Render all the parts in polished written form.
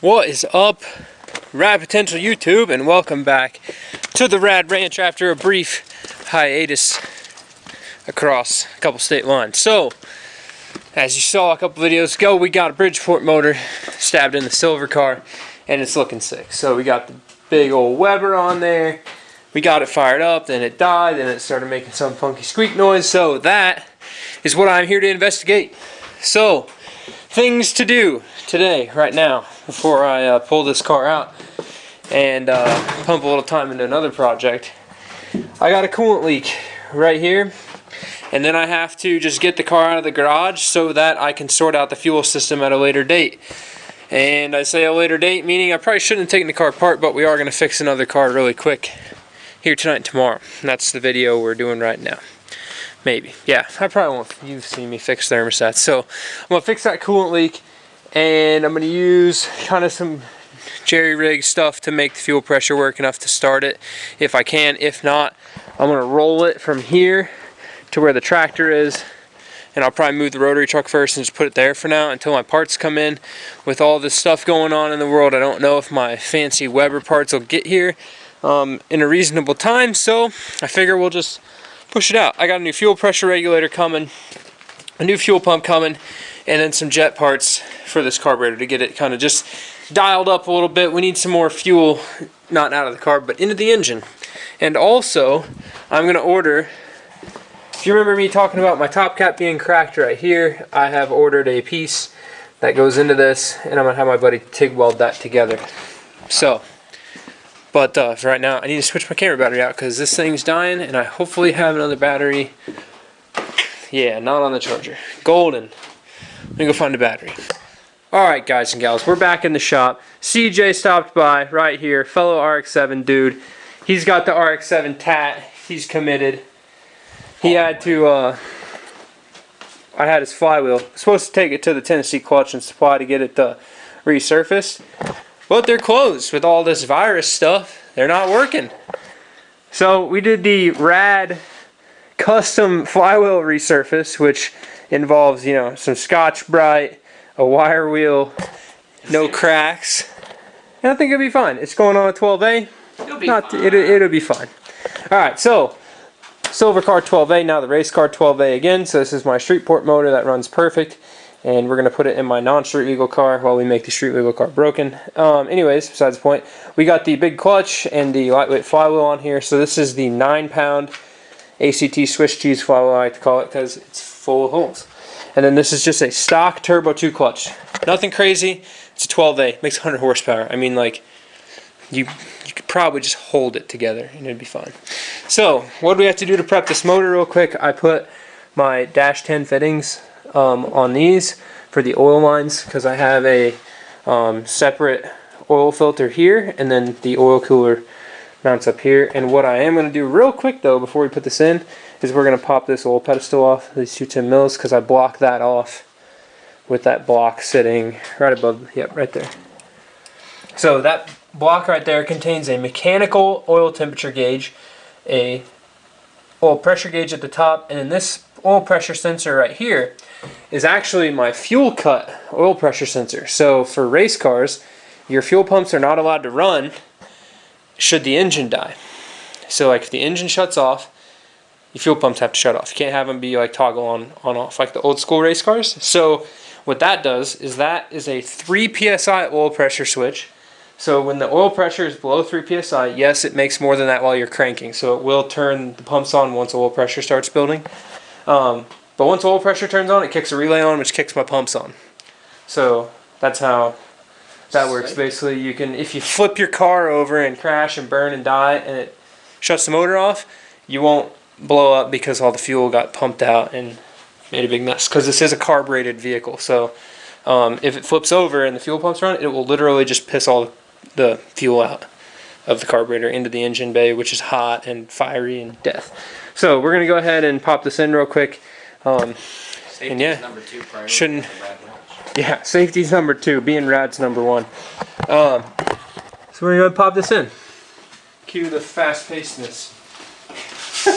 What is up, Rad Potential YouTube, and welcome back to the Rad Ranch after a brief hiatus across a couple state lines. So, as you saw a couple videos ago, we got a Bridgeport motor stabbed in the silver car, and it's looking sick. So we got the big old Weber on there, we got it fired up, then it died, then it started making some funky squeak noise. So that is what I'm here to investigate. So, things to do today, right now, before I pull this car out and pump a little time into another project. I got a coolant leak right here, and then I have to just get the car out of the garage so that I can sort out the fuel system at a later date. And I say a later date, meaning I probably shouldn't have taken the car apart, but we are going to fix another car really quick here tonight and tomorrow. And that's the video we're doing right now. Maybe. Yeah, I probably won't. You've seen me fix thermostats. So I'm going to fix that coolant leak, and I'm going to use kind of some jerry rig stuff to make the fuel pressure work enough to start it if I can. If not, I'm going to roll it from here to where the tractor is, and I'll probably move the rotary truck first and just put it there for now until my parts come in. With all this stuff going on in the world, I don't know if my fancy Weber parts will get here in a reasonable time, so I figure we'll just push it out. I got a new fuel pressure regulator coming, a new fuel pump coming, and then some jet parts for this carburetor to get it kind of just dialed up a little bit. We need some more fuel, not out of the carb, but into the engine. And also, I'm going to order, if you remember me talking about my top cap being cracked right here, I have ordered a piece that goes into this, and I'm going to have my buddy TIG weld that together. So, but for right now, I need to switch my camera battery out because this thing's dying, and I hopefully have another battery. Yeah, not on the charger. Golden. Let me go find a battery. Alright, guys and gals, we're back in the shop. CJ stopped by right here, fellow RX7 dude. He's got the RX7 tat. He's committed. He had to, I had his flywheel. I was supposed to take it to the Tennessee Clutch and Supply to get it resurfaced. But they're closed with all this virus stuff. They're not working. So we did the Rad custom flywheel resurface, which involves, you know, some Scotch-Brite, a wire wheel, no cracks. And I think it'll be fine. It's going on a 12A. It'll be fine. Alright, so silver car 12A, now the race car 12A again. So this is my street port motor that runs perfect. And we're going to put it in my non-street legal car while we make the street legal car broken. Anyways, besides the point, we got the big clutch and the lightweight flywheel on here. So this is the 9-pound ACT Swiss cheese flywheel, I like to call it, because it's full of holes. And then this is just a stock Turbo 2 clutch. Nothing crazy. It's a 12A. Makes 100 horsepower. I mean, like, you could probably just hold it together and it'd be fine. So, what do we have to do to prep this motor real quick? I put my dash 10 fittings on these for the oil lines, because I have a separate oil filter here, and then the oil cooler mounts up here. And what I am going to do real quick though before we put this in is we're going to pop this oil pedestal off, these 210 mils, because I blocked that off with that block sitting right above, yep, right there. So that block right there contains a mechanical oil temperature gauge, a oil pressure gauge at the top, and then this oil pressure sensor right here is actually my fuel cut oil pressure sensor. So for race cars, your fuel pumps are not allowed to run should the engine die. So like if the engine shuts off, your fuel pumps have to shut off. You can't have them be like toggle on off like the old school race cars. So what that does is that is a 3 psi oil pressure switch. So when the oil pressure is below 3 psi, yes, it makes more than that while you're cranking. So it will turn the pumps on once oil pressure starts building. But once oil pressure turns on, it kicks a relay on, which kicks my pumps on. So that's how that works. Basically, you can, if you flip your car over and crash and burn and die, and it shuts the motor off, you won't blow up because all the fuel got pumped out and made a big mess. Because this is a carbureted vehicle, so if it flips over and the fuel pumps run, it will literally just piss all the fuel out of the carburetor into the engine bay, which is hot and fiery and death. So we're gonna go ahead and pop this in real quick. Safety and yeah, is number 2 priority. Shouldn't. Yeah, safety's number 2. Being rad's number 1. So we're gonna pop this in. Cue the fast-pacedness. You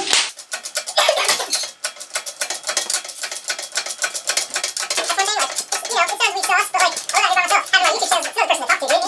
know, it sounds weak sauce, but like, a lot of it on myself. Having my YouTube channel is the person to talk to, dude.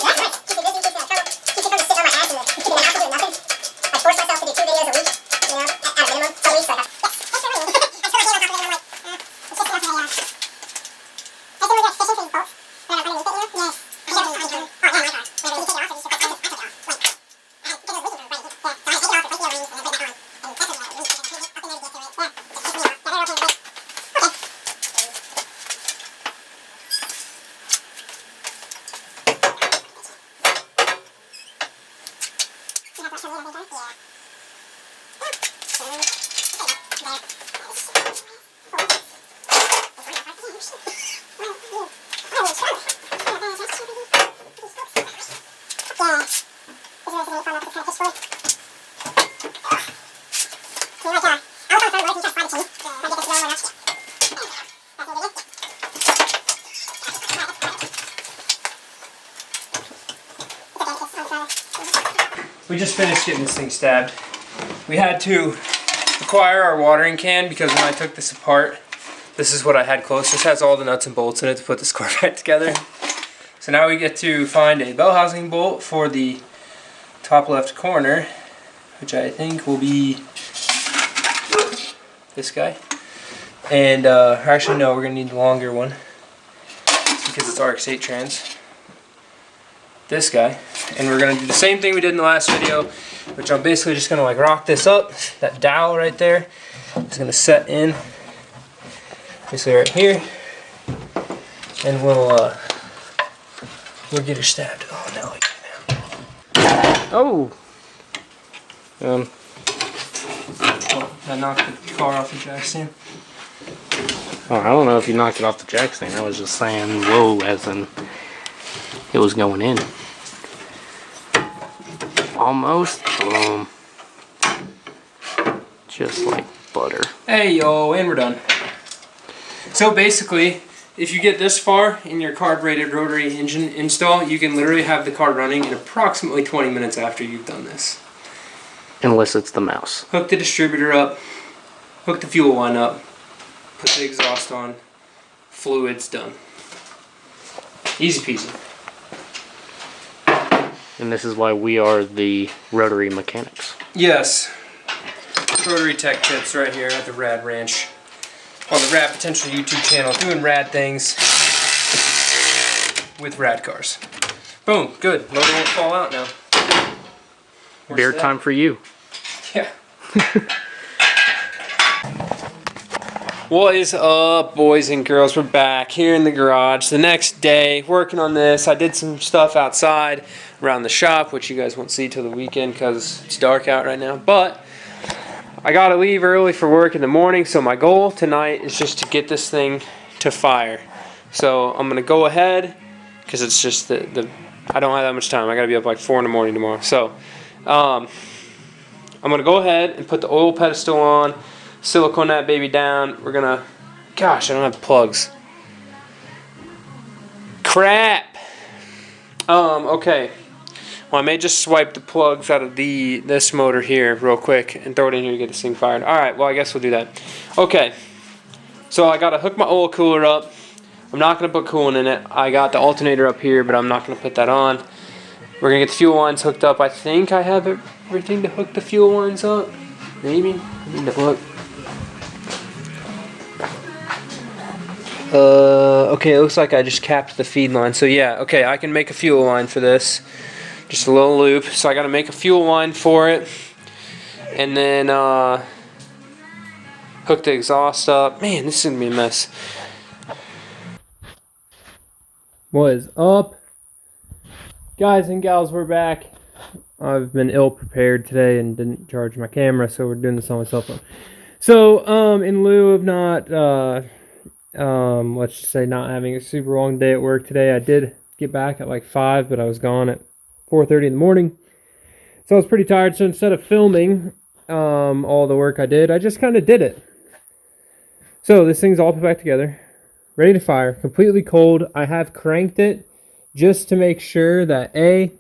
We just finished getting this thing stabbed. We had to acquire our watering can because when I took this apart, this is what I had close. This has all the nuts and bolts in it to put this car back together. So now we get to find a bell housing bolt for the top left corner, which I think will be this guy. And actually no, we're gonna need the longer one because it's RX8 trans. This guy. And we're gonna do the same thing we did in the last video, which I'm basically just gonna like rock this up. That dowel right there is gonna set in, basically right here, and we'll get her stabbed. Oh no! Oh. I knocked the car off the jack stand. Oh, I don't know if you knocked it off the jack stand. I was just saying, whoa, as in it was going in. Almost. Boom. Just like butter. Hey yo, and we're done. So basically, if you get this far in your carb-rated rotary engine install, you can literally have the car running in approximately 20 minutes after you've done this. Unless it's the mouse. Hook the distributor up, hook the fuel line up, put the exhaust on, fluid's done. Easy peasy. And this is why we are the rotary mechanics. Yes. Rotary tech tips right here at the Rad Ranch. On the Rad Potential YouTube channel, doing rad things with rad cars. Boom, good. Motor won't fall out now. Where's Beer that? time for you. Yeah. What is up, boys and girls? We're back here in the garage the next day working on this. I did some stuff outside around the shop, which you guys won't see till the weekend because it's dark out right now. But I gotta leave early for work in the morning, so my goal tonight is just to get this thing to fire. So I'm gonna go ahead because it's just I don't have that much time. I gotta be up like 4 in the morning tomorrow. So I'm gonna go ahead and put the oil pedestal on, silicone that baby down. We're gonna, gosh, I don't have plugs. Crap. Okay. Well, I may just swipe the plugs out of this motor here real quick and throw it in here to get this thing fired. All right, well, I guess we'll do that. Okay. So I gotta hook my oil cooler up. I'm not gonna put coolant in it. I got the alternator up here, but I'm not gonna put that on. We're gonna get the fuel lines hooked up. I think I have everything to hook the fuel lines up. Maybe. I need to look. Okay, it looks like I just capped the feed line. So yeah, okay, I can make a fuel line for this. Just a little loop. So I gotta make a fuel line for it. And then hook the exhaust up. Man, this is gonna be a mess. What is up? Guys and gals, we're back. I've been ill prepared today and didn't charge my camera, so we're doing this on my cell phone. So, in lieu of not, let's just say not having a super long day at work today, I did get back at like 5, but I was gone at 4:30 in the morning. So I was pretty tired, so instead of filming all the work I did, I just kind of did it. So this thing's all put back together, ready to fire, completely cold. I have cranked it just to make sure that A,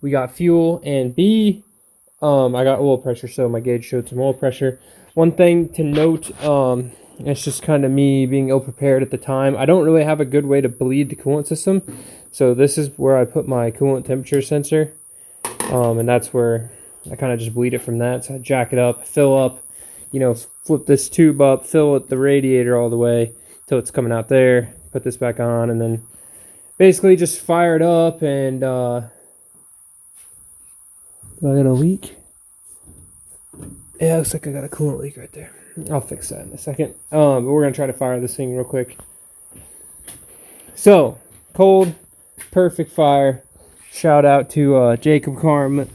we got fuel, and B, I got oil pressure, so my gauge showed some oil pressure. One thing to note, it's just kind of me being ill-prepared at the time. I don't really have a good way to bleed the coolant system, so this is where I put my coolant temperature sensor, and that's where I kind of just bleed it from that. So I jack it up, fill up, you know, flip this tube up, fill it the radiator all the way till it's coming out there, put this back on, and then basically just fire it up. And do I got a leak? Yeah, looks like I got a coolant leak right there. I'll fix that in a second. But we're gonna try to fire this thing real quick. So, cold, perfect fire. Shout out to Jacob Cartmill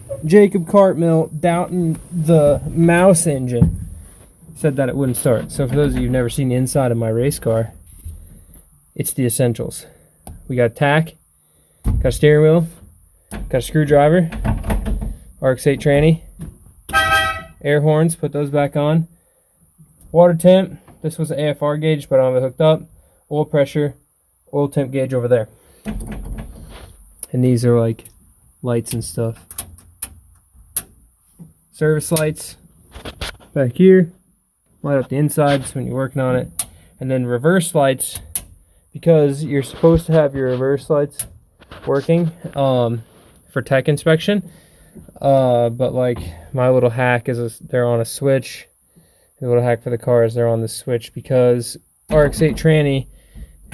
doubting the mouse engine. Said that it wouldn't start. So for those of you who've never seen the inside of my race car, it's the essentials. We got a tack, got a steering wheel, got a screwdriver, RX7 tranny, air horns, put those back on, water temp, this was an AFR gauge but I don't have it hooked up, oil pressure, oil temp gauge over there. And these are like lights and stuff. Service lights back here, light up the insides when you're working on it. And then reverse lights, because you're supposed to have your reverse lights working for tech inspection. But like my little hack is they're on a switch. The little hack for the car is they're on the switch because RX7 tranny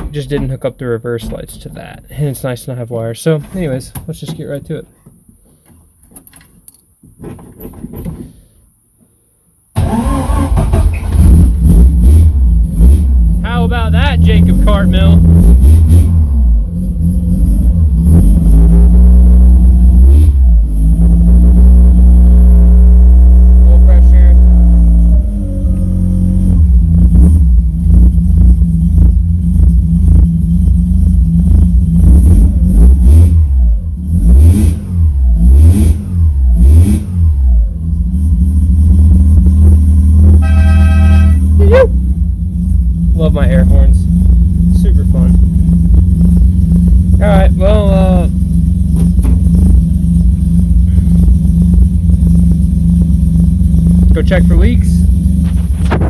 just didn't hook up the reverse lights to that, and it's nice to not have wires. So anyways, let's just get right to it. How about that, Jacob Cartmill? Love my air horns. Super fun. Alright, well, go check for leaks.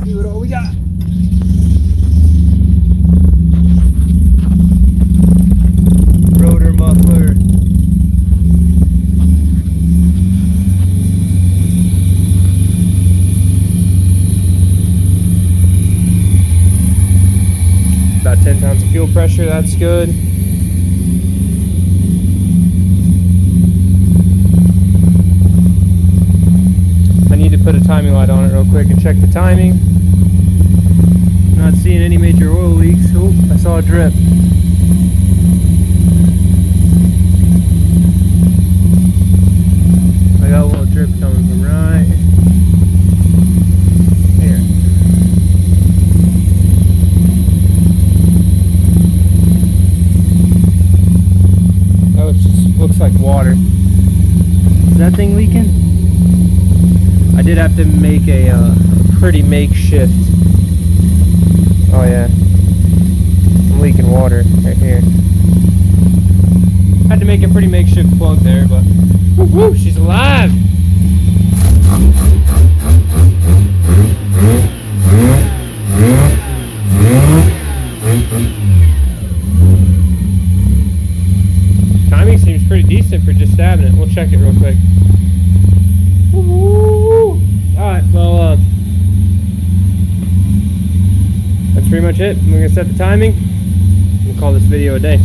See what all we got. Rotor muffler. About 10 pounds of fuel pressure, that's good. I need to put a timing light on it real quick and check the timing. Not seeing any major oil leaks. Oh, I saw a drip. I got a little drip coming from right here. Oh, it just looks like water. Is that thing leaking? I did have to make a pretty makeshift. Oh yeah, I'm leaking water right here. Had to make a pretty makeshift plug there, but woo, she's alive. Timing seems pretty decent for just stabbing it. We'll check it real quick. Alright, well, that's pretty much it. I'm going to set the timing and call this video a day.